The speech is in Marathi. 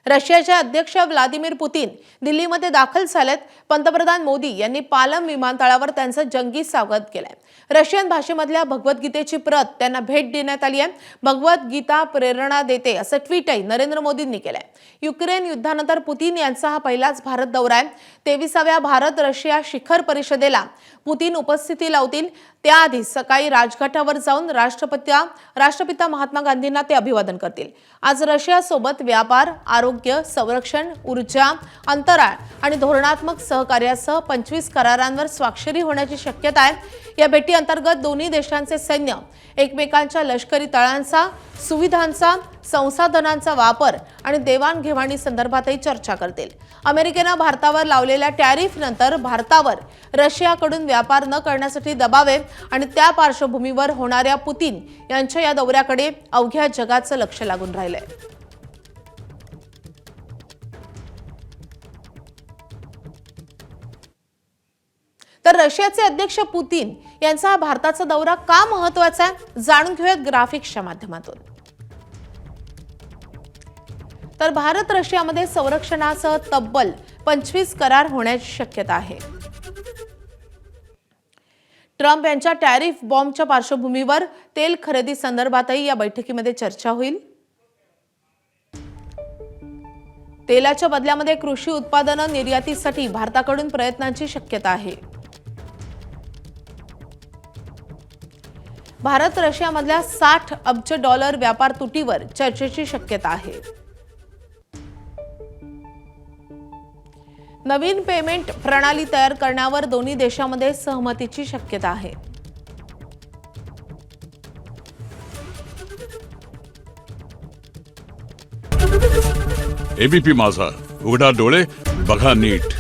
रशियाचे अध्यक्ष व्लादिमीर पुतीन दिल्लीमध्ये दाखल झालेत। पंतप्रधान मोदी यांनी पालम विमानतळावर त्यांचं जंगी स्वागत केलंय। रशियन भाषेमधल्या भगवद्गीतेची प्रत त्यांना भेट देण्यात आली आहे। भगवद्गीता प्रेरणा देते असं ट्विटही नरेंद्र मोदींनी केलंय। युक्रेन युद्धानंतर पुतीन यांचा हा पहिलाच भारत दौरा आहे। 23व्या भारत रशिया शिखर परिषदेला पुतीन उपस्थिती लावतील। त्याआधी सकाळी राजघाटावर जाऊन राष्ट्रपिता महात्मा गांधींना ते अभिवादन करतील। आज रशियासोबत व्यापार, आरोग्य, संरक्षण, ऊर्जा, अंतराळ आणि धोरणात्मक सहकार्यासह 25 करारांवर स्वाक्षरी होण्याची शक्यता आहे। या भेटी अंतर्गत दोन्ही देशांचे सैन्य एकमेकांच्या लष्करी तळांचा, सुविधांचा, संसाधनांचा वापर आणि देवाणघेवाणी संदर्भातही चर्चा करतील। अमेरिकेने भारतावर लावलेल्या टॅरिफ नंतर भारतावर रशियाकडून व्यापार न करण्यासाठी दबाव आहे आणि त्या पार्श्वभूमीवर होणाऱ्या पुतीन यांच्या या दौऱ्याकडे अवघ्या जगाचं लक्ष लागून राहिलंय। तर रशियाचे अध्यक्ष पुतीन यांचा हा भारताचा दौरा का महत्त्वाचा आहे, जाणून घेऊयात ग्राफिक्सच्या माध्यमातून। तर भारत रशियामध्ये संरक्षणासह तब्बल 25 करार होण्याची शक्यता आहे। ट्रम्प यांच्या टॅरिफ बॉम्बच्या पार्श्वभूमीवर तेल खरेदी संदर्भातही या बैठकीमध्ये चर्चा होईल। तेलाच्या बदल्यामध्ये कृषी उत्पादनं निर्यातीसाठी भारताकडून प्रयत्नांची शक्यता आहे। भारत रशियामधल्या 60 अब्ज डॉलर व्यापार तुटीवर चर्चेची शक्यता आहे। नवीन पेमेंट प्रणाली तयार करण्यावर दोन्ही देशांमध्ये सहमतीची शक्यता आहे। एबीपी माझा, उघडा डोळे बघा नीट।